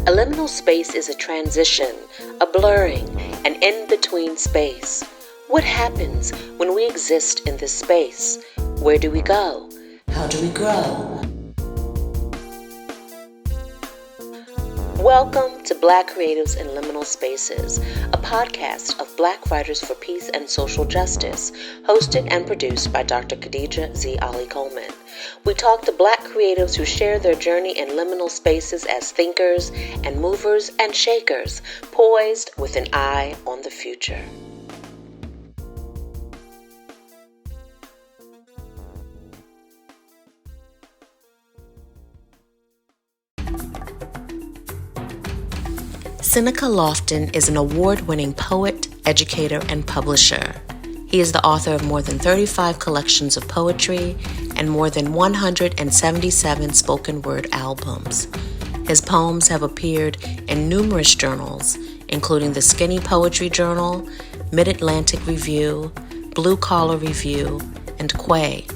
A liminal space is a transition, a blurring, an in-between space. What happens when we exist in this space? Where do we go? How do we grow? Welcome to Black Creatives in Liminal Spaces, a podcast of Black writers for peace and social justice, hosted and produced by Dr. Khadija Z. Ali Coleman. We talk to Black creatives who share their journey in liminal spaces as thinkers and movers and shakers, poised with an eye on the future. Synnika Lofton is an award-winning poet, educator, and publisher. He is the author of more than 35 collections of poetry and more than 177 spoken word albums. His poems have appeared in numerous journals, including the Skinny Poetry Journal, Mid-Atlantic Review, Blue Collar Review, and Quay.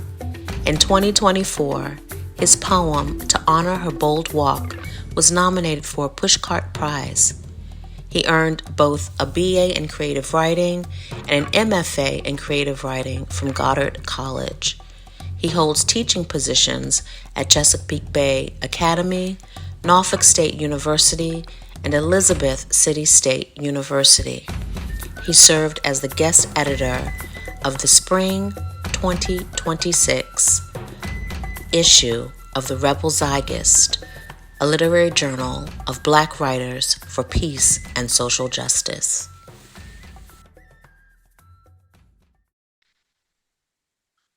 In 2024, his poem, To Honor Her Bold Walk, was nominated for a Pushcart Prize. He earned both a BA in creative writing and an M.F.A. in creative writing from Goddard College. He holds teaching positions at Chesapeake Bay Academy, Norfolk State University, and Elizabeth City State University. He served as the guest editor of the spring 2026 issue of the Rebel Zygist, a literary journal of Black writers for peace and social justice.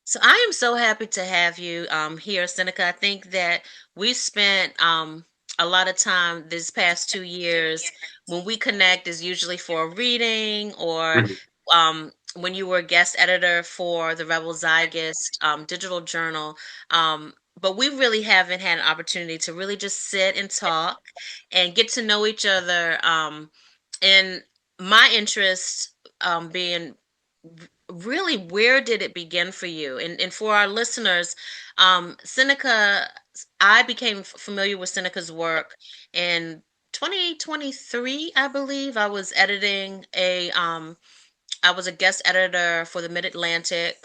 So I am so happy to have you here, Synnika. I think that we spent a lot of time this past 2 years. When we connect is usually for a reading or when you were a guest editor for the Rebel Zygist digital journal. But we really haven't had an opportunity to really just sit and talk and get to know each other. And my interest being really, where did it begin for you? And for our listeners, Synnika, I became familiar with Synnika's work in 2023, I believe. I was a guest editor for the Mid-Atlantic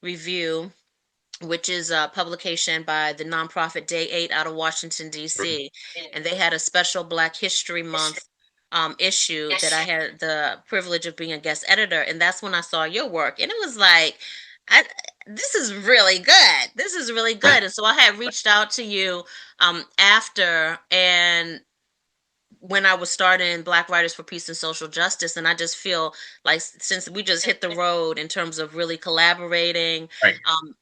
Review, which is a publication by the nonprofit Day 8 out of Washington, D.C. And they had a special Black History Month issue that I had the privilege of being a guest editor. And that's when I saw your work. And it was like, this is really good. This is really good. And so I had reached out to you after, and when I was starting Black Writers for Peace and Social Justice, and I just feel like since we just hit the road in terms of really collaborating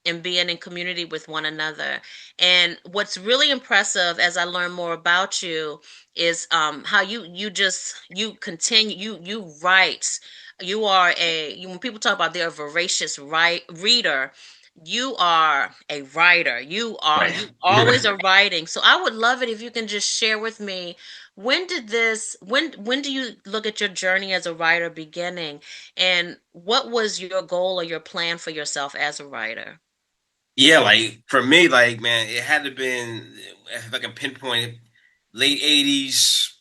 and being in community with one another. And what's really impressive as I learn more about you is how you continue, you write. You are when people talk about they're a voracious reader, you are a writer. You always are writing. So I would love it if you can just share with me, when do you look at your journey as a writer beginning, and what was your goal or your plan for yourself as a writer? Yeah, like for me, like man, it had to been, if I can pinpoint it, late '80s,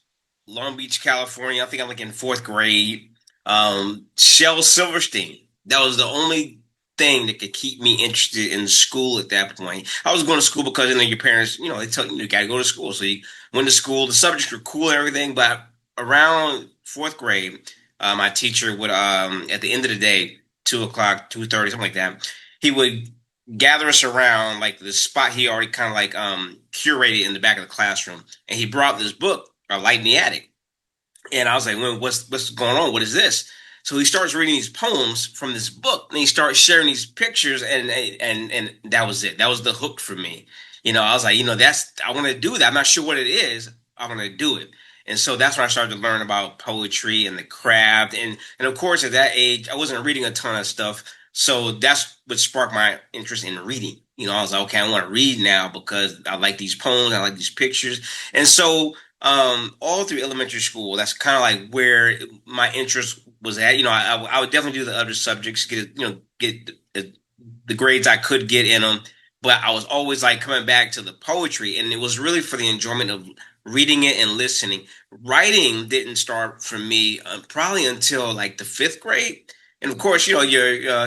Long Beach, California. I think I'm like in fourth grade. Shel Silverstein. That was the only thing that could keep me interested in school at that point. I was going to school because your parents, they tell you got to go to school. So you went to school. The subjects were cool and everything, but around fourth grade, my teacher would at the end of the day, 2:00, 2:30, something like that, he would gather us around like the spot he already kind of like curated in the back of the classroom, and he brought this book, Light in the Attic. And I was like, well, what's going on? What is this? So he starts reading these poems from this book, and he starts sharing these pictures, and that was it. That was the hook for me. I was like, I want to do that. I'm not sure what it is. I want to do it. And so that's when I started to learn about poetry and the craft. And of course, at that age, I wasn't reading a ton of stuff. So that's what sparked my interest in reading. I was like, okay, I want to read now because I like these poems, I like these pictures. And so all through elementary school, that's kind of like where my interest was at. I would definitely do the other subjects, get the grades I could get in them, but I was always like coming back to the poetry, and it was really for the enjoyment of reading it and listening. Writing didn't start for me probably until like the fifth grade. And of course, you know, you're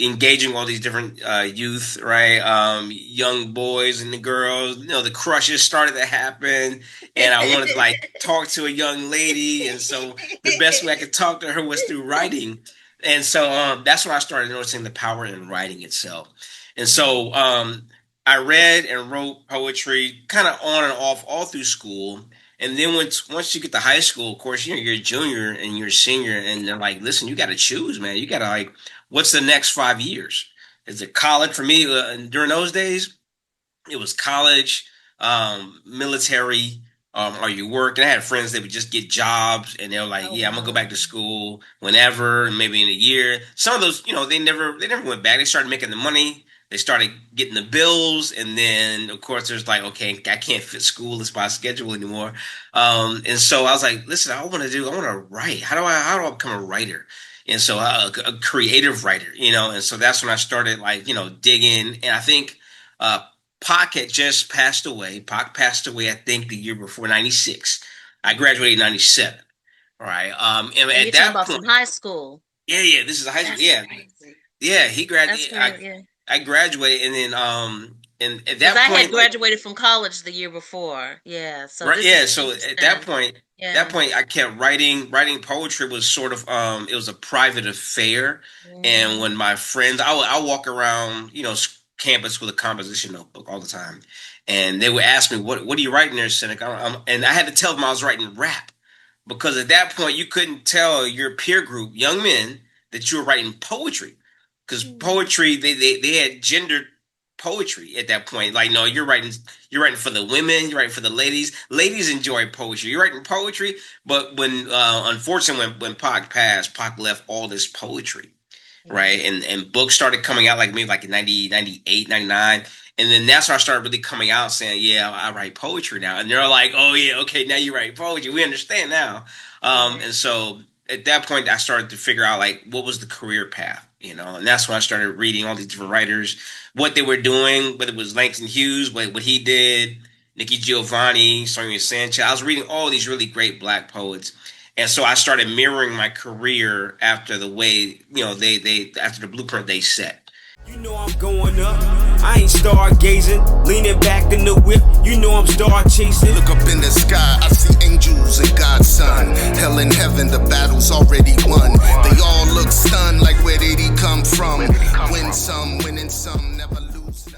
engaging all these different youth, right? Young boys and the girls, you know, the crushes started to happen, and I wanted to like talk to a young lady, and so the best way I could talk to her was through writing, and so that's when I started noticing the power in writing itself, and so I read and wrote poetry kind of on and off all through school. And then once you get to high school, of course, you know, you're a junior and you're a senior, and they're like, "Listen, you got to choose, man. You got to like what's the next 5 years? Is it college for me during those days? It was college, military, or you work. And I had friends that would just get jobs and they're like, Oh yeah, I'm gonna go wow. back to school whenever, maybe in a year. Some of those, you know, they never went back. They started making the money. They started getting the bills, and then of course there's like, okay, I can't fit school as my schedule anymore. And so I was like, listen, I want to write. How do I become a writer? And so a creative writer, you know, and so that's when I started like, you know, digging. And I think uh, Pac had just passed away. Pac passed away, I think, the year before 96. I graduated in 97. All right. And And you're at talking that about point, from high school. yeah, this is a high school. That's Yeah, crazy. yeah. That's crazy. Yeah. I graduated, and then and at Because that I had point, like, graduated from college the year before. Yeah. So right, this is yeah. So interesting. that Yeah. point, I kept writing. Writing poetry was sort of it was a private affair. And Hmm. when my friends, I walk around, you know, campus with a composition notebook all the time, and they would ask me, what are you writing there, Seneca? And I had to tell them I was writing rap because at that point you couldn't tell your peer group, young men, that you were writing poetry because poetry they had gendered poetry at that point. Like, no, you're writing for the women, you're writing for the ladies. Ladies enjoy poetry. You're writing poetry, but when unfortunately when Pac passed, Pac left all this poetry, right? Hmm. And books started coming out like maybe like in 90, 98, 99. And then that's when I started really coming out saying, yeah, I write poetry now. And they're like, oh yeah, okay, now you write poetry. We understand now. Right. And so at that point I started to figure out like what was the career path, you know, and that's when I started reading all these different writers, what they were doing, whether it was Langston Hughes, what he did, Nikki Giovanni, Sonia Sanchez. I was reading all these really great black poets. And so I started mirroring my career after the way, you know, they after the blueprint they set. You know I'm going up. I ain't stargazing, leaning back in the whip. You know I'm star chasing. Look up in the sky, I see angels and God's son. Hell in heaven, the battle's already won. They all look stunned, like where did he come from? Win some, winning some, never lose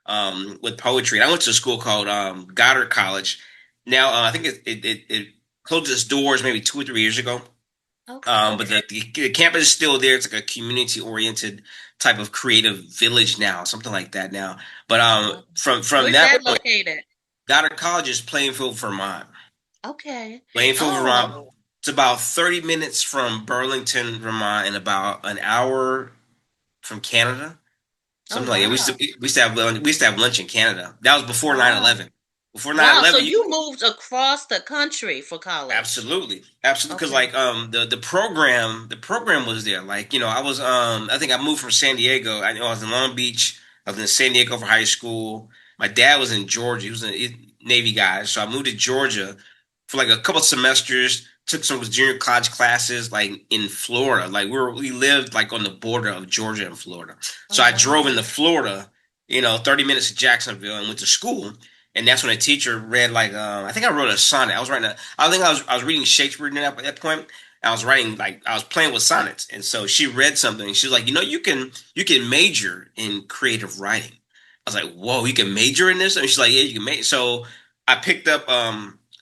none. With poetry. And I went to a school called Goddard College. Now I think it closed its doors maybe 2 or 3 years ago. Okay. But the campus is still there. It's like a community oriented type of creative village now, something like that now. But Wow. from Where's that that point, located? Goddard College is Plainfield, Vermont. Okay. Plainfield, Vermont. Oh. It's about 30 minutes from Burlington, Vermont, and about an hour from Canada. Oh Something like that. wow. We used to have lunch, we used to have lunch in Canada. That was before nine Wow. eleven. Before nine Wow. So eleven, you moved across the country for college. absolutely, absolutely. Because Okay. like the program was there. Like, you know, I think I moved from San Diego. I know I was in Long Beach. I was in San Diego for high school. My dad was in Georgia. He was a Navy guy, so I moved to Georgia for like a couple semesters. Took some junior college classes like in Florida. Like we lived like on the border of Georgia and Florida. Oh So I drove wow. into Florida, you know, 30 minutes to Jacksonville and went to school. And that's when a teacher read like I think I wrote a sonnet. I was reading Shakespeare at that point. I was writing like I was playing with sonnets, and so she read something. And she was like, you know, you can major in creative writing. I was like, whoa, you can major in this? And she's like, yeah, you can major. So I picked up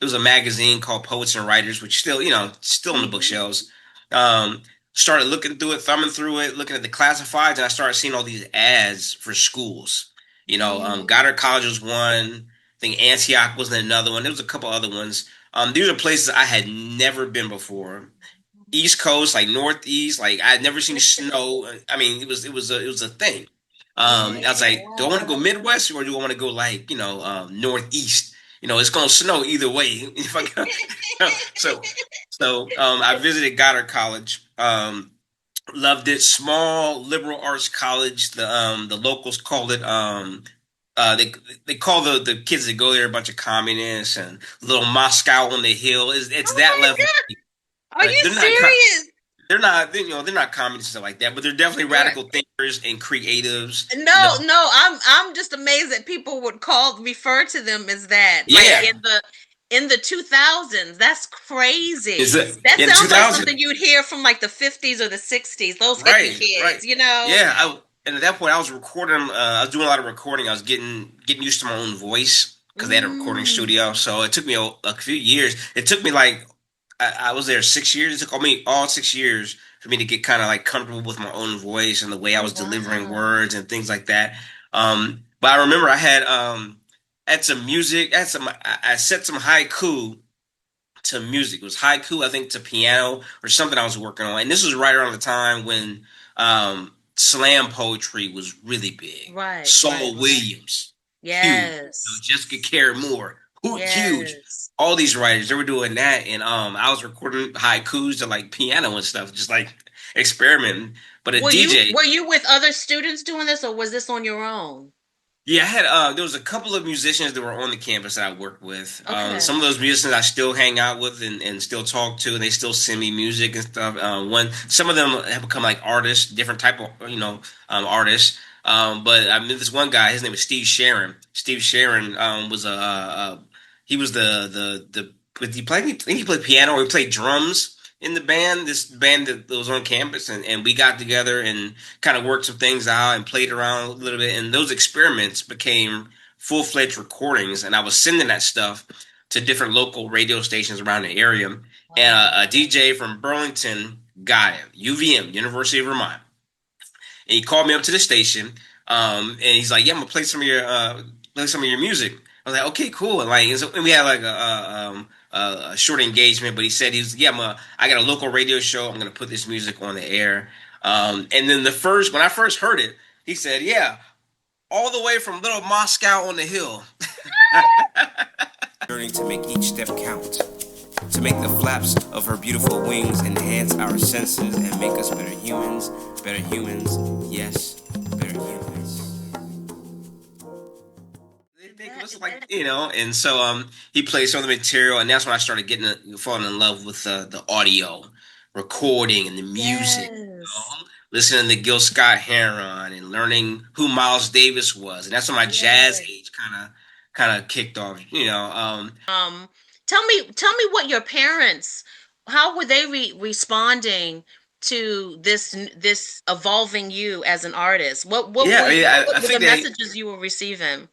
it was a magazine called Poets and Writers, which still, you know, still on the Hmm. bookshelves. Started looking through it, thumbing through it, looking at the classifieds, and I started seeing all these ads for schools. You know, Hmm. Goddard College was one. I think Antioch was another one. There was a couple other ones. These are places I had never been before. East Coast, like Northeast, like I had never seen snow. I mean, it was a thing. I was Yeah. like, do I want to go Wow. Midwest or do I want to go like, you know, Northeast? You know, it's gonna snow either way. If I go, so I visited Goddard College. Loved it. Small liberal arts college. The locals called it they call the kids that go there a bunch of communists and little Moscow on the hill. It's Oh that my level. God. Are you They're not serious? they're not communists and stuff like that, but they're definitely Right. radical thinkers and creatives. You know, No, no, I'm just amazed that people would refer to them as that. Like yeah. in the 2000s. That's Is crazy. it That in sounds like 2000? something you'd hear from like the 50s or the 60s. Those hippie Right, right. kids, you know? Yeah, and at that point I was recording. I was doing a lot of recording. I was getting used to my own voice because they had a recording Mm. studio. So it took me a few years. It took me like I was there 6 years. It took me all 6 years for me to get kind of like comfortable with my own voice and the way I Oh was delivering wow. words and things like that. But I remember I had some music. I set some haiku to music. It was haiku, I think, to piano or something I was working on. And this was right around the time when slam poetry was really big. Right, right, Saul right. Williams, huge. Yes. Jessica Care Moore, huge. Yes. All these writers, they were doing that, and I was recording haikus to like piano and stuff, just like experimenting. But a DJ, Were you with other students doing this or was this on your own? yeah, I had there was a couple of musicians that were on the campus that I worked with. Okay. Some of those musicians I still hang out with and still talk to, and they still send me music and stuff. Some of them have become like artists, different type of artists. But I met this one guy. His name is Steve Sharon. Steve Sharon was he was the but he played I think he played piano or he played drums in the band. This band that was on campus, and we got together and kind of worked some things out and played around a little bit. And those experiments became full fledged recordings. And I was sending that stuff to different local radio stations around the area. And Wow. a DJ from Burlington got it, UVM, University of Vermont. And he called me up to the station. And he's like, "Yeah, I'm gonna play some of your music." I was like, "Okay, cool." And we had like a short engagement, but he said "Yeah, I got a local radio show. I'm gonna put this music on the air." And then when I first heard it, he said, "Yeah, all the way from Little Moscow on the hill." Learning to make each step count. To make the flaps of her beautiful wings enhance our senses and make us better humans, yes, better humans. They make That, us like that and so he played some of the material, and that's when I started falling in love with the audio recording and the music. yes. Listening to Gil Scott Heron and learning who Miles Davis was, and that's when my jazz Yes. age kind of kicked off. Um, tell me what your parents, how were they responding to this evolving you as an artist? Yeah, I mean, I What were the think they. messages you were receiving?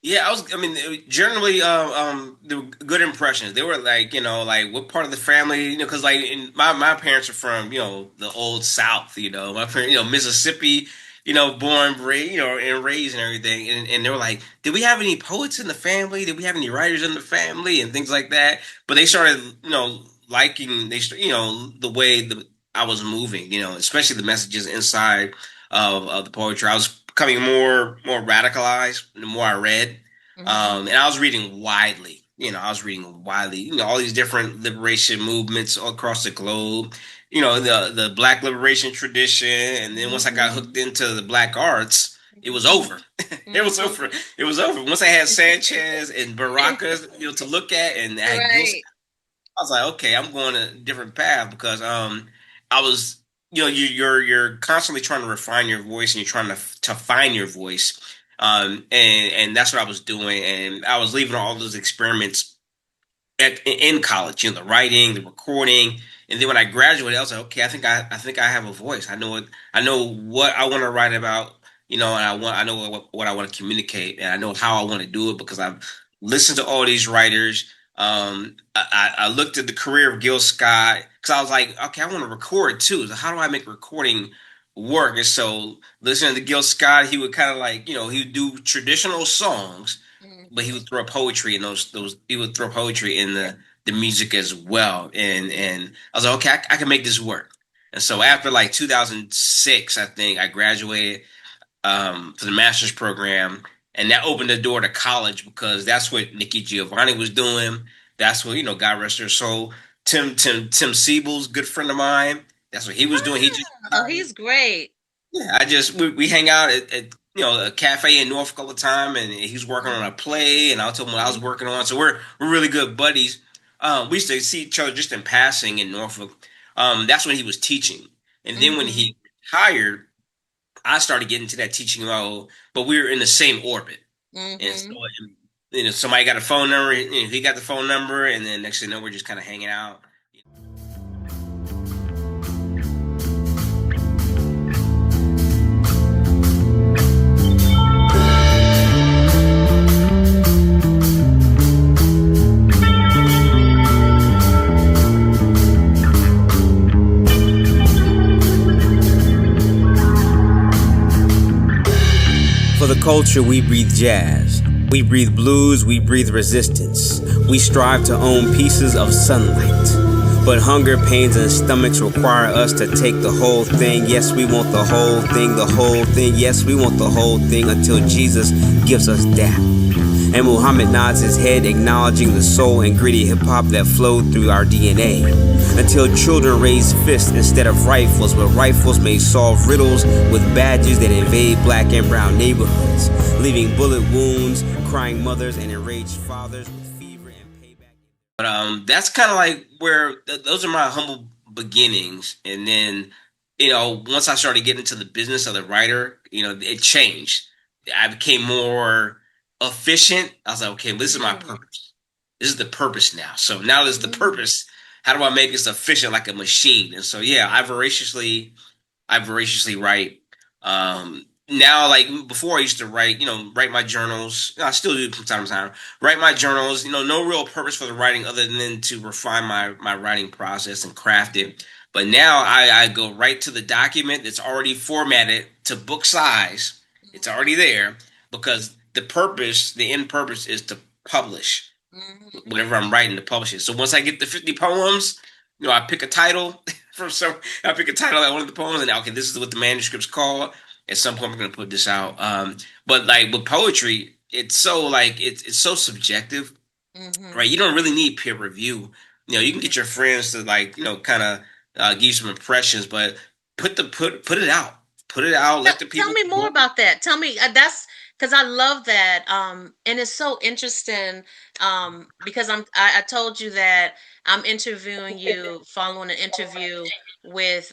Yeah, I mean, generally, they were good impressions. They were like, like what part of the family, because like my parents are from, the old South, my parents, Mississippi, born, and raised and everything. And they were like, did we have any poets in the family? Did we have any writers in the family and things like that? But they started, liking, the way I was moving, especially the messages inside of the poetry. I was becoming more radicalized the more I read. Hmm. And I was reading widely. I was reading widely. All these different liberation movements all across the globe. The Black liberation tradition, and then once I got Hmm. hooked into the Black arts, it was Hmm. over. It was over. It was over. Once I had Sanchez and Baraka, to look at, and I had Gil, Right. I was like, okay, I'm going a different path because I was you're constantly trying to refine your voice and you're trying to find your voice. And that's what I was doing, and I was leaving all those experiments in college, the writing, the recording, and then when I graduated, I was like, okay, I think I have a voice. I know what I want to write about, and I know what I want to communicate, and I know how I want to do it because I've listened to all these writers. I looked at the career of Gil Scott because I was like, okay, I want to record too. So how do I make recording work? And so listening to Gil Scott, he would kind of like, he would do traditional songs, but he Hmm. would throw poetry in those he would throw poetry in the music as well. And I was like, okay, I can make this work. And so after like 2006, I think I graduated for the master's program, and that opened the door to college because that's what Nikki Giovanni was doing. That's what God rest her soul. Tim Siebel's good friend of mine. That's what he was doing. He just Oh, he's great. yeah, we hang out at a cafe in Norfolk all the time, and he's working on a play, and I'll tell him what I was Mhm. working on. So we're really good buddies. We used to see each other just in passing in Norfolk. That's when he was teaching, and then when Mhm. he retired, I started getting into that teaching role. But we were in the same orbit, and so Mhm. somebody got a phone number, he got the phone number, and then next thing you know, we're just kind of hanging out. For the culture, we breathe jazz. We breathe blues, we breathe resistance. We strive to own pieces of sunlight. But hunger, pains, and stomachs require us to take the whole thing. Yes, we want the whole thing, the whole thing. Yes, we want the whole thing until Jesus gives us that. And Muhammad nods his head, acknowledging the soul and gritty hip hop that flowed through our DNA. Until children raise fists instead of rifles, but rifles may solve riddles with badges that invade black and brown neighborhoods, leaving bullet wounds, crying mothers, and enraged fathers with fever and payback. But that's kind of like where those are my humble beginnings, and then once I started getting into the business of the writer, it changed. I became more efficient. I was like, okay, this is my Mhm. purpose. This is the purpose now. So now this is the Mhm. purpose. How do I make this efficient like a machine? And so yeah, I voraciously write. Now, like before, I used to write, write my journals. I still do from time to time. Write my journals. No real purpose for the writing other than to refine my writing process and craft it. But now I go right to the document that's already formatted to book size. It's already there because the end purpose is to publish Mhm. whatever I'm writing to publish it. So once I get the 50 poems, I pick a title from some. I pick a title at one of the poems, and okay, this is what the manuscript's called. At some point, I'm going to put this out. But like with poetry, it's so like it's so subjective, right? Mhm. You don't really need peer review. You can get your friends to like kind of give you some impressions, but put it out, put it out. Tell Let the tell people me more about that. Tell me, that's because I love that. And it's so interesting. Because I told you that I'm interviewing you following an interview with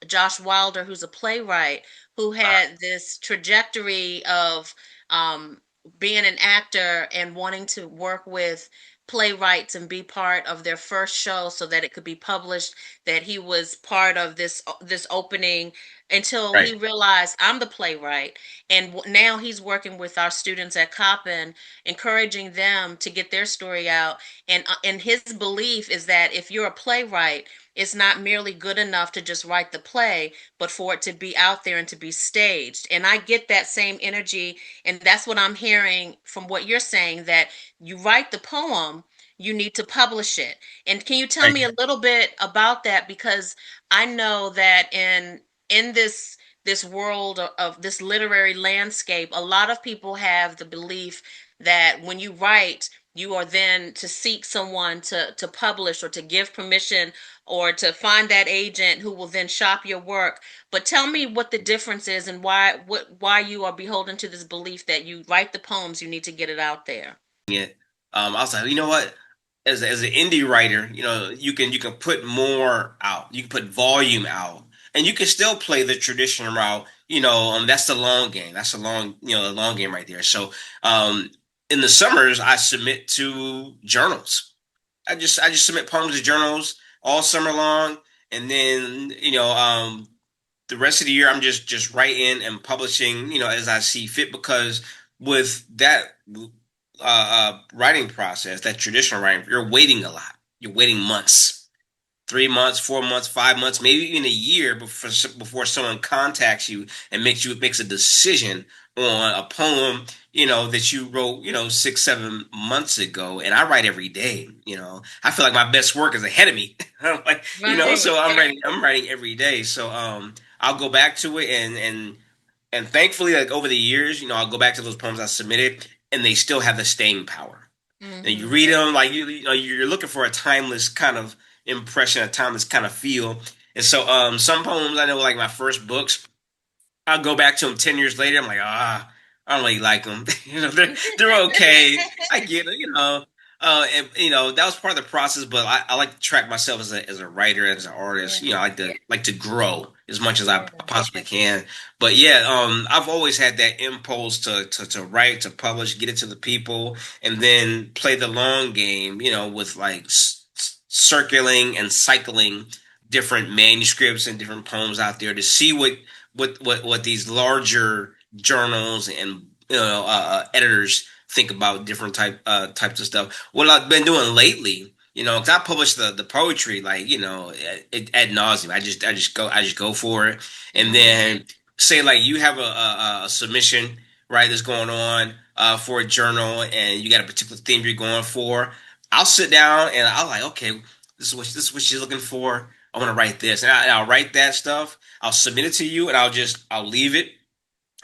Josh Wilder, who's a playwright who had this trajectory of um being an actor and wanting to work with playwrights and be part of their first show so that it could be published, that he was part of this opening until right, he realized I'm the playwright. And now he's working with our students at Coppin, encouraging them to get their story out. And his belief is that if you're a playwright, it's not merely good enough to just write the play, but for it to be out there and to be staged. And I get that same energy. And that's what I'm hearing from what you're saying, that you write the poem, you need to publish it. And can you tell right. me a little bit about that? Because I know that in this world of this literary landscape, a lot of people have the belief that when you write, you are then to seek someone to publish or to give permission or to find that agent who will then shop your work. But tell me what the difference is and why you are beholden to this belief that you write the poems, you need to get it out there. It. I was like, you know what? As an indie writer, you can put more out. You can put volume out, and you can still play the traditional route. That's the long game. That's the long game right there. So, um, in the summers, I submit to journals. I just submit poems to journals all summer long, and then the rest of the year I'm just writing and publishing, as I see fit. Because with that writing process, that traditional writing, you're waiting a lot. You're waiting months, 3 months, 4 months, 5 months, maybe even a year before someone contacts you and makes a decision on a poem, that you wrote, 6, 7 months ago. And I write every day. I feel like my best work is ahead of me. I'm like, Right. so I'm writing every day. So I'll go back to it, and thankfully, like over the years, I'll go back to those poems I submitted, and they still have the staying power. And you Mm-hmm. read them, like you're looking for a timeless kind of impression, a timeless kind of feel. And so some poems I know, like my first books, I'll go back to them 10 years later. I'm like, I don't really like them. They're okay. I get it, and that was part of the process. But I like to track myself as a writer, as an artist. Yeah. I like to grow as much as I Yeah. possibly can. But yeah, I've always had that impulse to write, to publish, get it to the people, and then play the long game. With like circling and cycling different manuscripts and different poems out there to see what these larger journals and editors think about different types of stuff. What I've been doing lately, 'cause I publish the poetry like ad nauseum. I just go for it, and Hmm. then say like you have a submission right that's going on for a journal, and you got a particular theme you're going for. I'll sit down and I'll like, okay, this is what she's looking for. I want to write this, and I'll write that stuff. I'll submit it to you, and I'll leave it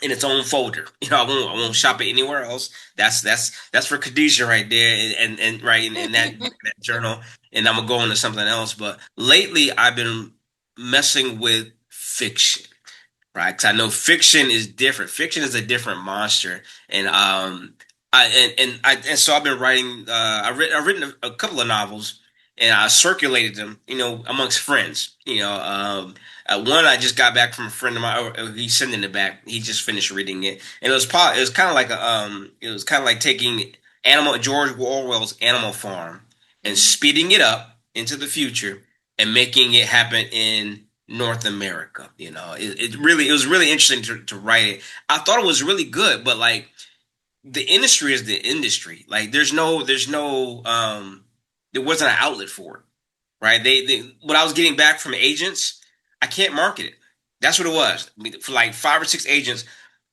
in its own folder. I won't shop it anywhere else. That's for Khadijah right there, and right in that journal. And I'm gonna go into something else. But lately, I've been messing with fiction, right? Because I know fiction is different. Fiction is a different monster, and so I've been writing. I've written a couple of novels, and I circulated them, amongst friends. One I just got back from a friend of mine. He's sending it back. He just finished reading it, and it was kind of like it was kind of like taking George Orwell's Animal Farm and Hmm. speeding it up into the future and making it happen in North America. It was really interesting to write it. I thought it was really good, but like the industry is the industry. Like there wasn't an outlet for it, right? They what I was getting back from agents, I can't market it. That's what it was. I mean, for like 5 or 6 agents,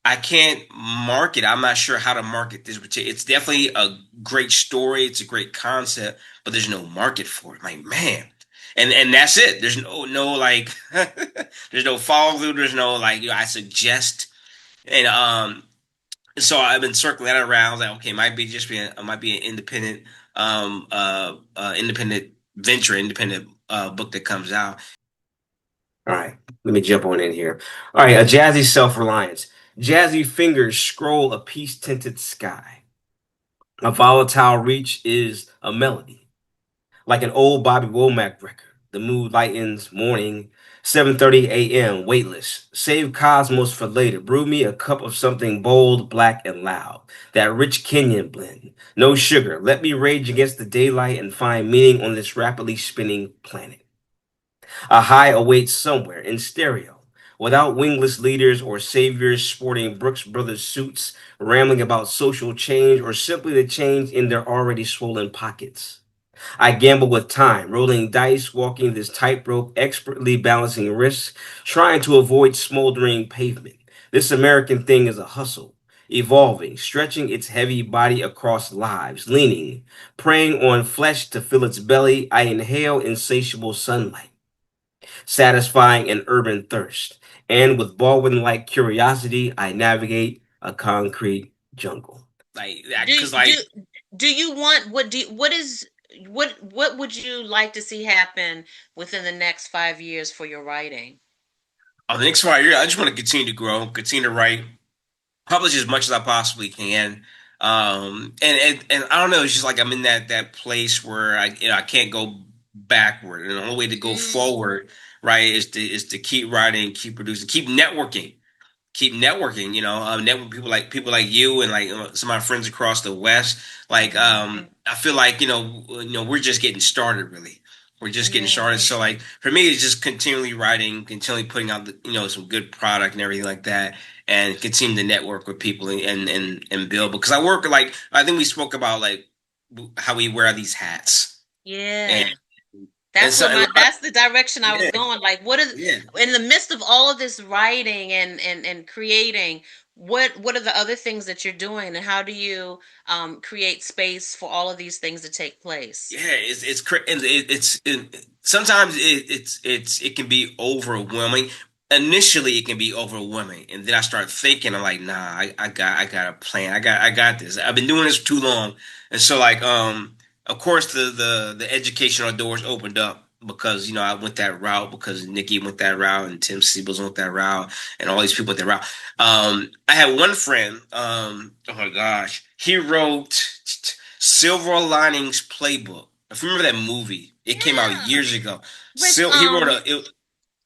I can't market. I'm not sure how to market this particular. It's definitely a great story. It's a great concept, but there's no market for it. Like, man. And that's it. There's no like there's no follow through. There's no like I suggest. And so I've been circling that around. I was like, okay, might be an independent venture, independent book that comes out. All right, let me jump on in here. All right, a jazzy self-reliance. Jazzy fingers scroll a peace-tinted sky. A volatile reach is a melody, like an old Bobby Womack record. The mood lightens, morning, 7:30 a.m., weightless. Save cosmos for later. Brew me a cup of something bold, black, and loud. That rich Kenyan blend. No sugar. Let me rage against the daylight and find meaning on this rapidly spinning planet. A high awaits somewhere in stereo. Without wingless leaders or saviors sporting Brooks Brothers suits, rambling about social change or simply the change in their already swollen pockets. I gamble with time, rolling dice, walking this tightrope, expertly balancing risks, trying to avoid smoldering pavement. This American thing is a hustle, evolving, stretching its heavy body across lives, leaning, preying on flesh to fill its belly. I inhale insatiable sunlight, satisfying an urban thirst. And with Baldwin-like curiosity, I navigate a concrete jungle. Like that, Do because do like do you want what would you like to see happen within the next 5 years for your writing? the next 5 years, I just want to continue to grow, continue to write, publish as much as I possibly can. And I don't know, it's just like I'm in that place where I can't go backward, and the only way to go Mm, forward, right, is to keep writing, keep producing, keep networking, network people like you and like some of my friends across the West. Like, mhm. I feel like, we're just getting started, really. We're just getting Yeah. started. So like for me, it's just continually writing, continually putting out some good product and everything like that, and continue to network with people and build. Because I work like I think we spoke about like how we wear these hats, and Yeah. and That's so what and, that's the direction I was yeah, going. Like, what is yeah. in the midst of all of this writing and creating, what are the other things that you're doing, and how do you create space for all of these things to take place? Yeah, and sometimes it can be overwhelming. Initially, it can be overwhelming, and then I start thinking, I'm like, nah, I got a plan. I got this. I've been doing this too long, and so like of course the educational doors opened up because I went that route because Nikki went that route and Tim Siebels went that route and all these people went that route. I had one friend. Oh my gosh, he wrote Silver Linings Playbook. If you remember that movie, it came out Yeah. years ago. With He wrote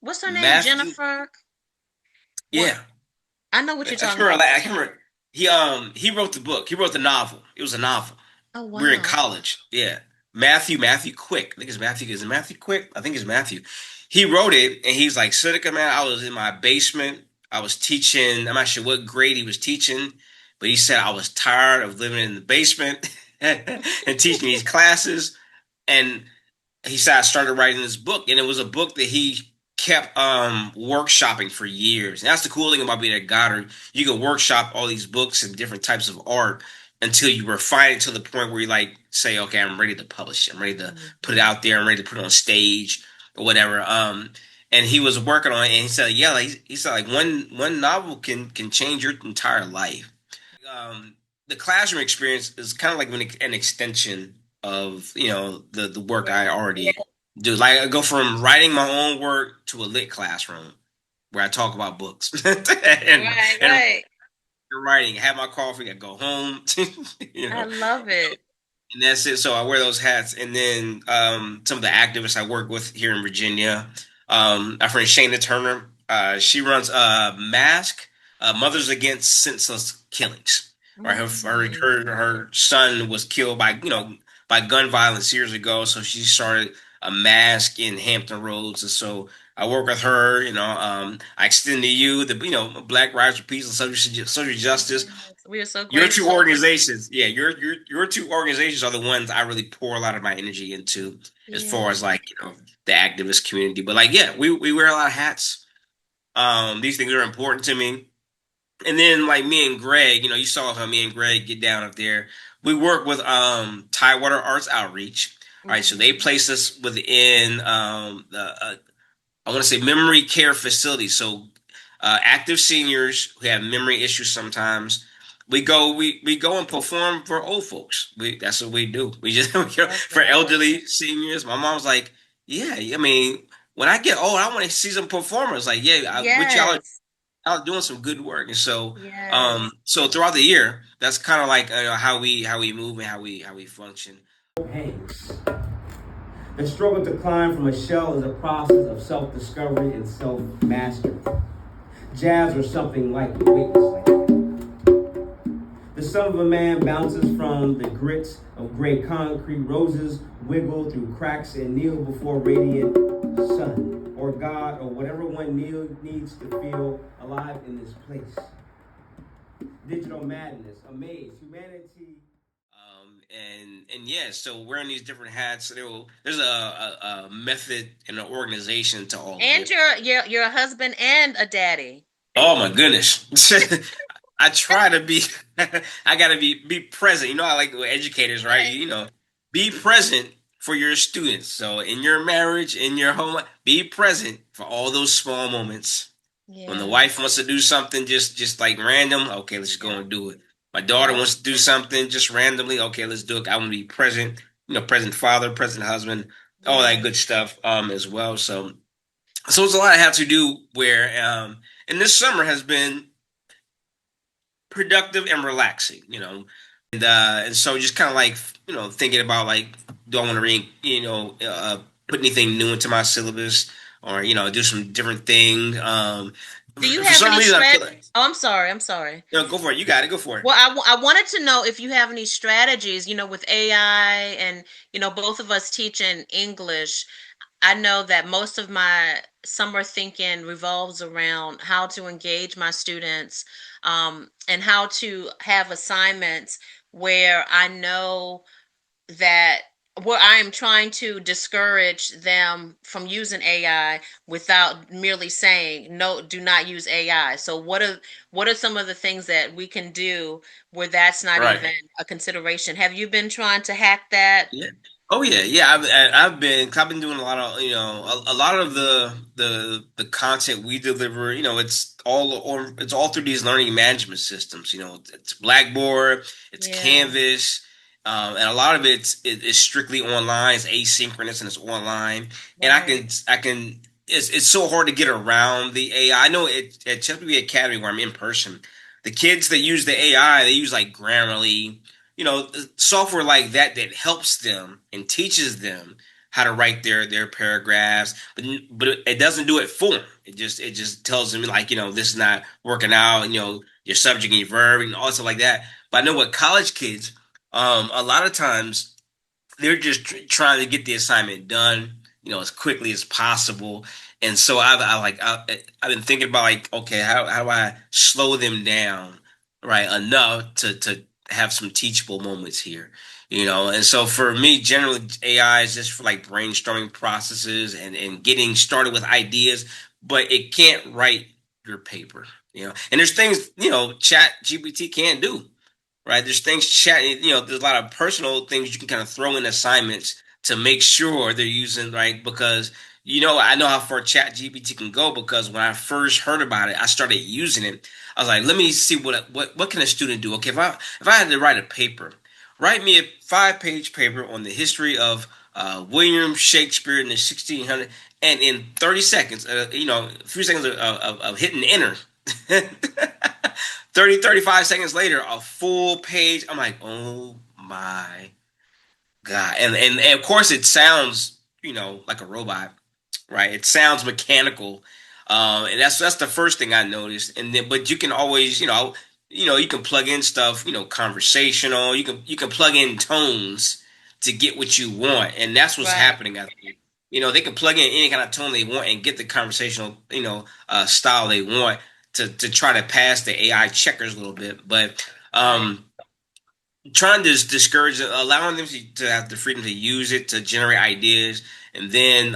what's her name? Matthew. Jennifer. What? Yeah, I know what I you're can't talking remember. about. I can't remember. He wrote the book. He wrote the novel. It was a novel. Oh We were in wow. college. Yeah. Matthew Quick. I think it's Matthew. Is it Matthew Quick? I think it's Matthew. He wrote it and he's like, Synnika, man, I was in my basement. I was teaching. I'm not sure what grade he was teaching, but he said I was tired of living in the basement and teaching these classes. And he said I started writing this book, and it was a book that he kept workshopping for years. And that's the cool thing about being at Goddard. You can workshop all these books and different types of art until you refine it to the point where you like say, okay, I'm ready to publish it. I'm ready to put it Mhm. out there. I'm ready to put it on stage or whatever. And he was working on it, and he said, yeah, like, he said like one novel can change your entire life. The classroom experience is kind of like an extension of the work I already do. Like I go from writing my own work to a lit classroom where I talk about books Right, and right. writing. Have my coffee. I go home. you I know, love it. and that's it. So I wear those hats, and then some of the activists I work with here in Virginia. Our friend Shayna Turner. She runs Mask Mothers Against Senseless Killings. Right, Mm. her son was killed by by gun violence years ago. So she started a mask in Hampton Roads, and so I work with her. I extend to you the Black Lives for Peace and Social Justice. Yes, we are so Your two grateful. organizations, yeah, your two organizations are the ones I really pour a lot of my energy into, as far Yeah. as like the activist community. But like, yeah, we wear a lot of hats. These things are important to me. And then like me and Greg, you saw how me and Greg get down up there. We work with Tidewater Arts Outreach. All right, so they Mhm. place us within the I want to say memory care facility. So active seniors who have memory issues sometimes. We go and perform for old folks. That's what we do. We just Love for that. elderly seniors. My mom's like, yeah, I mean, when I get old, I want to see some performers. Like, yeah, which y'all are Yes. out doing some good work. And so, Yes. so throughout the year, that's kind of like how we move and how we function. Hanks. The struggle to climb from a shell is a process of self-discovery and self-mastery. Jazz or something like weightless. The son of a man bounces from the grits of gray concrete. Roses wiggle through cracks and kneel before radiant sun, or God, or whatever one needs to feel alive in this place. Digital madness, amaze, humanity. And yeah, so wearing these different hats, there's a method and an organization to all of And it. you're a husband and a daddy. Oh my goodness. I try to be I gotta be present. I like educators, right? Right. Be present for your students. So in your marriage, in your home, be present for all those small moments. When the wife Yes. wants to do something just like random, okay, let's go Yep. and do it. My daughter Yep. wants to do something just randomly, okay, let's do it. I want to be present, present father, present husband, all that Yes. good stuff as well. So it's a lot I have to do where and this summer has been productive and relaxing, and so just kind of like thinking about like do I want to put anything new into my syllabus or do some different thing. Do you For have some any reason I feel strat? like Oh, I'm sorry. I'm sorry. go for it. You got it. Go for it. Well, I wanted to know if you have any strategies, with AI and, both of us teaching English. I know that most of my summer thinking revolves around how to engage my students, and how to have assignments where I know that where I am trying to discourage them from using AI without merely saying no, do not use AI. So what are some of the things that we can do where that's not Right. even a consideration? Have you been trying to hack that? Yeah. Oh yeah, yeah. I've been doing a lot of a lot of the content we deliver. It's all through these learning management systems. It's Blackboard, it's Yeah. Canvas. and a lot of it's strictly online. It's asynchronous and it's online. And Right. I can. It's so hard to get around the AI. I know at Chesapeake Bay Academy where I'm in person, the kids that use the AI, they use like Grammarly, software like that that helps them and teaches them how to write their paragraphs. But it doesn't do it for them. It just tells them like this is not working out. Your subject and your verb and all stuff like that. But I know what college kids a lot of times they're just trying to get the assignment done, as quickly as possible. And so I've been thinking about like, okay, how do I slow them down, right, enough to have some teachable moments here, And so for me, generally, AI is just for like brainstorming processes and getting started with ideas, but it can't write your paper, And there's things, Chat GPT can't do, right? There's things there's a lot of personal things you can kind of throw in assignments to make sure they're using right because I know how far Chat GPT can go because when I first heard about it, I started using it. I was like, let me see what can a student do? Okay, if I had to write a paper, write me a 5-page paper on the history of William Shakespeare in the 1600s, and in 30 seconds, a few seconds of hitting enter. 35 seconds later, a full page. I'm like, oh my God. And of course it sounds, like a robot, right? It sounds mechanical. And that's the first thing I noticed. And then but you can always, you can plug in stuff, conversational. You can plug in tones to get what you want. And that's what's Right. happening out there. They can plug in any kind of tone they want and get the conversational, style they want to try to pass the AI checkers a little bit. But Right. trying to discourage it, allowing them to have the freedom to use it to generate ideas, and then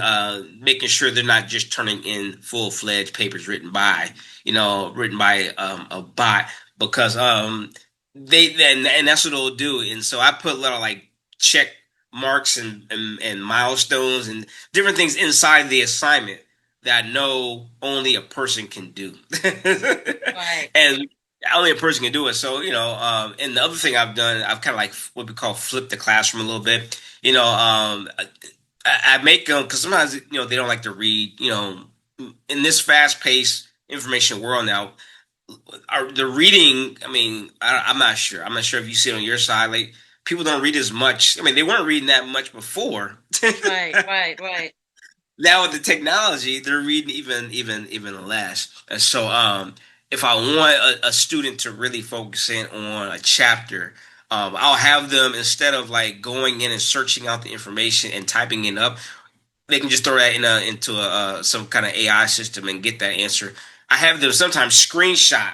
making sure they're not just turning in full-fledged papers written by a bot because and that's what they'll do. And so I put a little like check marks and milestones and different things inside the assignment that I know only a person can do. Right. And only a person can do it. So, and the other thing I've done, I've kind of like what we call flip the classroom a little bit. I make them because sometimes, they don't like to read, in this fast paced information world now, the reading, I mean, I'm not sure. I'm not sure if you see it on your side. Like, people don't read as much. I mean, they weren't reading that much before. Right. Right. Right. Now with the technology, they're reading even less. And so, if I want a student to really focus in on a chapter, I'll have them instead of like going in and searching out the information and typing it up, they can just throw that into some kind of AI system and get that answer. I have them sometimes screenshot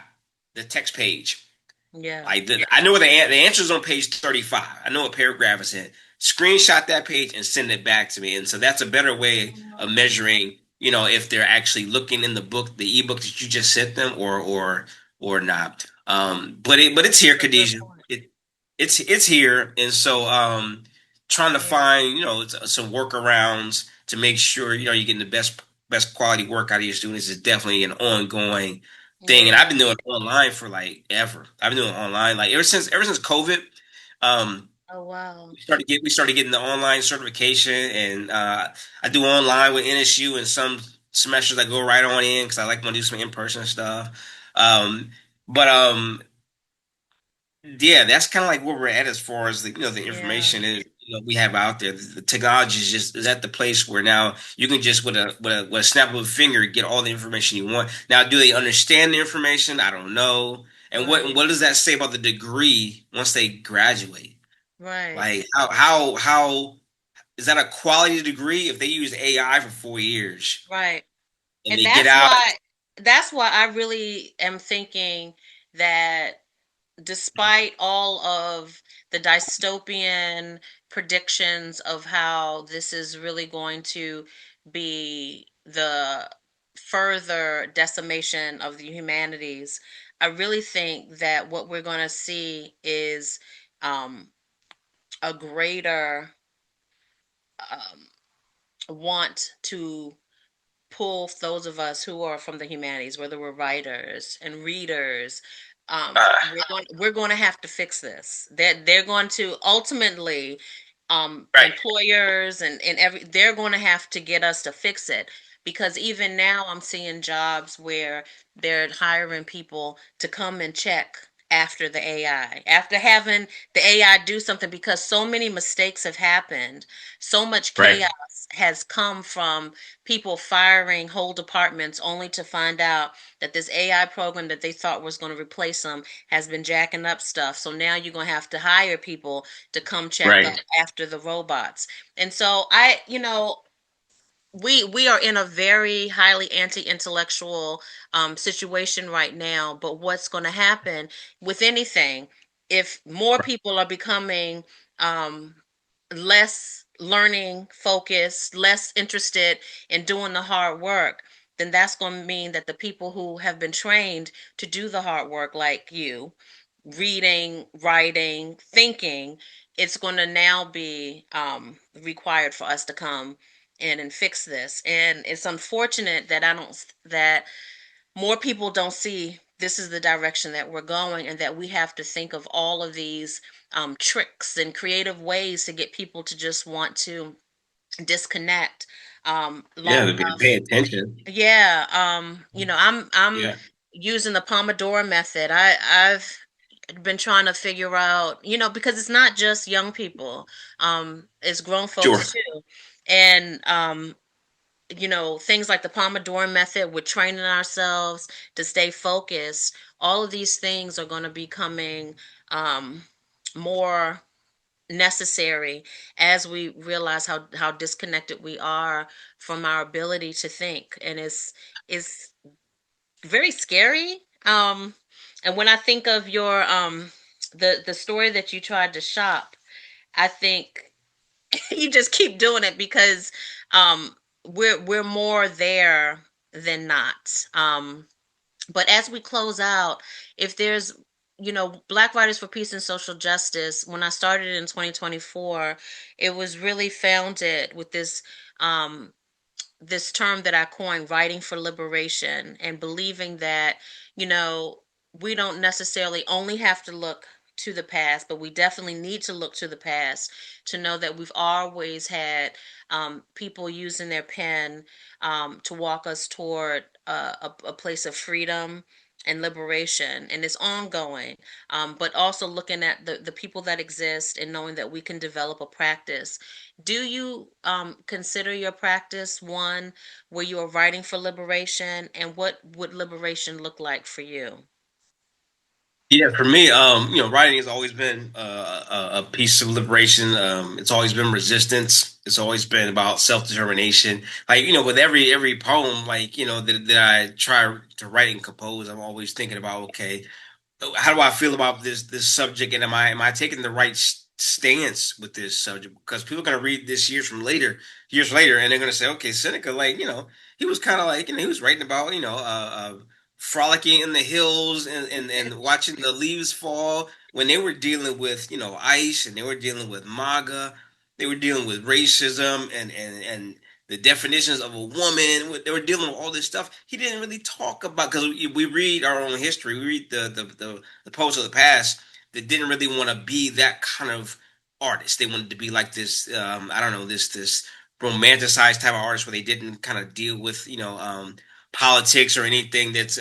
the text page. Yeah. I know what the answer is on page 35. I know what paragraph it's in. Screenshot that page and send it back to me. And so that's a better way of measuring, if they're actually looking in the book, the ebook that you just sent them, or not. But it's here, That's a good Khadijah. point. It's here, and so trying to Yeah. find some workarounds to make sure you're getting the best quality work out of your students is definitely an ongoing thing. And Yeah. I've been doing online for like ever. I've been doing online like ever since COVID. Um, Oh wow. we started getting the online certification, and I do online with NSU, and some semesters I go right on in because I like to do some in person stuff. But yeah, that's kind of like where we're at as far as the Yeah. information is we have out there. The technology is at the place where now you can just with a snap of a finger get all the information you want. Now, do they understand the information? I don't know. And what Right. what does that say about the degree once they graduate? Right. Like how is that a quality degree if they use AI for 4 years Right. and And they get out? that's why I really am thinking that despite all of the dystopian predictions of how this is really going to be the further decimation of the humanities, I really think that what we're going to see is um, a greater um, want to pull those of us who are from the humanities, whether we're writers and readers, We're going to have to fix this. They're going to ultimately, Right. employers and they're going to have to get us to fix it, because even now I'm seeing jobs where they're hiring people to come and check after the AI, after having the AI do something, because so many mistakes have happened, so much Right. chaos has come from people firing whole departments only to find out that this AI program that they thought was going to replace them has been jacking up stuff. So now you're going to have to hire people to come check up Right. after the robots. And so we are in a very highly anti-intellectual situation right now. But what's going to happen with anything, if more people are becoming um, less learning focused, less interested in doing the hard work, then that's going to mean that the people who have been trained to do the hard work, like you, reading, writing, thinking, it's going to now be required for us to come in and fix this. And it's unfortunate that I don't that more people don't see this is the direction that we're going, and that we have to think of all of these tricks and creative ways to get people to just want to disconnect Yeah, long to pay enough. attention. Yeah, I'm Yeah. using the Pomodoro method. I've been trying to figure out, because it's not just young people, it's grown Sure. folks too. And things like the Pomodoro method, with training ourselves to stay focused, all of these things are going to be coming um, more necessary as we realize how disconnected we are from our ability to think. And it's very scary. And when I think of your the story that you tried to shop, I think you just keep doing it, because um we're more there than not. But as we close out, if there's, Black Writers for Peace and Social Justice, when I started in 2024, it was really founded with this term that I coined, writing for liberation, and believing that, you know, we don't necessarily only have to look to the past, but we definitely need to look to the past to know that we've always had people using their pen to walk us toward a place of freedom and liberation, and it's ongoing. But also looking at the people that exist and knowing that we can develop a practice. Do you consider your practice one where you are writing for liberation, and what would liberation look like for you? Yeah, for me, writing has always been a piece of liberation. It's always been resistance. It's always been about self-determination. Like, with every poem, like, that I try to write and compose, I'm always thinking about, okay, how do I feel about this subject, and am I taking the right stance with this subject? Because people are going to read this years later, and they're going to say, okay, Seneca, like, he was kind of like, he was writing about, frolicking in the hills and watching the leaves fall, when they were dealing with, ice, and they were dealing with MAGA, they were dealing with racism and the definitions of a woman. They were dealing with all this stuff. He didn't really talk about, because we read our own history. We read the poets of the past that didn't really want to be that kind of artist. They wanted to be like this. I don't know, this romanticized type of artist, where they didn't kind of deal with politics or anything that's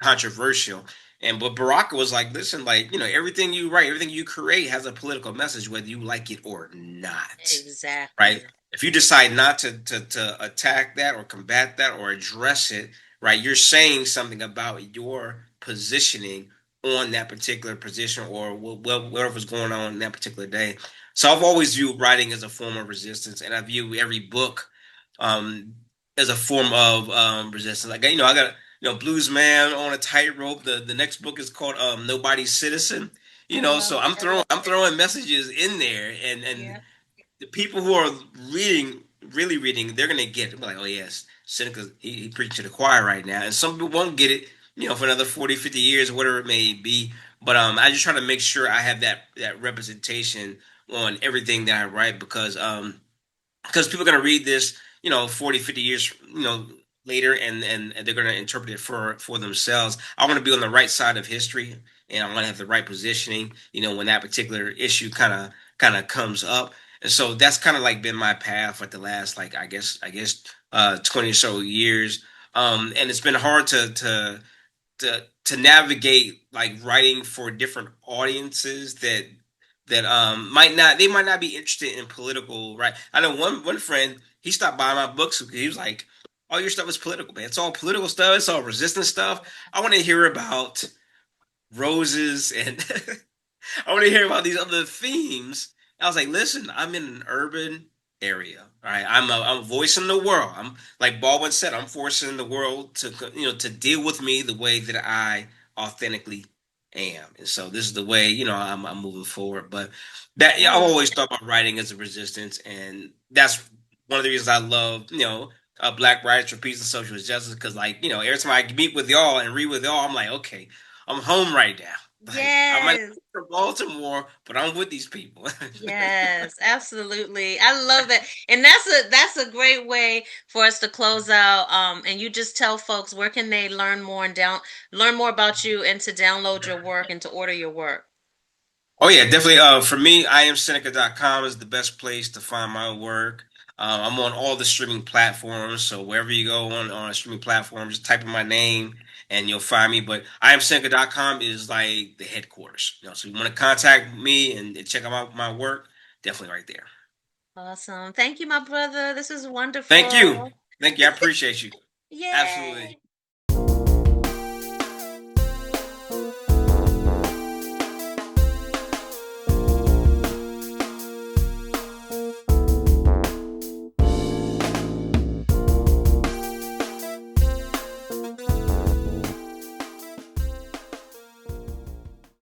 controversial. And but Baraka was like, listen, like, everything you write, everything you create has a political message, whether you like it or not, right? Exactly. If you decide not to attack that or combat that or address it, right, you're saying something about your positioning on that particular position, or whatever's going on in that particular day. So I've always viewed writing as a form of resistance, and I view every book um, as a form of resistance. Like, I got, Blues Man on a Tightrope. The next book is called Nobody's Citizen. I So love that. I'm throwing messages in there, and Yeah. the people who are reading, really reading, they're gonna get it. Like, oh yes, Seneca, he preached to the choir right now. And some people won't get it, for another 40, 50 years, whatever it may be. But I just try to make sure I have that representation on everything that I write, because people are gonna read this, 40, 50 years, later, and they're going to interpret it for themselves. I want to be on the right side of history, and I want to have the right positioning, when that particular issue kind of comes up. And so that's kind of like been my path for the last, like, I guess 20 or so years. And it's been hard to navigate, like, writing for different audiences that might not be interested in political, right? I know one friend, he stopped buying my books because he was like, all your stuff is political, man. It's all political stuff. It's all resistance stuff. I want to hear about roses, and I want to hear about these other themes. I was like, listen, I'm in an urban area, right? I'm voicing the world. I'm, like Baldwin said, I'm forcing the world to deal with me the way that I authentically am. And so this is the way, I'm moving forward. But that, yeah, I've Yeah. always thought about writing as a resistance, and that's one of the reasons I love, Black Writers for Peace and Social Justice, because, like, every time I meet with y'all and read with y'all, I'm like, okay, I'm home right now. Like, I might Yes. be from Baltimore, but I'm with these people. Yes, absolutely. I love that. And that's a great way for us to close out. And you just tell folks where can they learn more and learn more about you and to download your work and to order your work. Oh yeah, definitely. For me, Synnika.com is the best place to find my work. I'm on all the streaming platforms, so wherever you go on a streaming platform, just type in my name and you'll find me. But Synnika.com is like the headquarters. So you want to contact me and check out my work, definitely right there. Awesome. Thank you, my brother. This is Thank you. wonderful. Thank you. I appreciate you. Yay. Absolutely.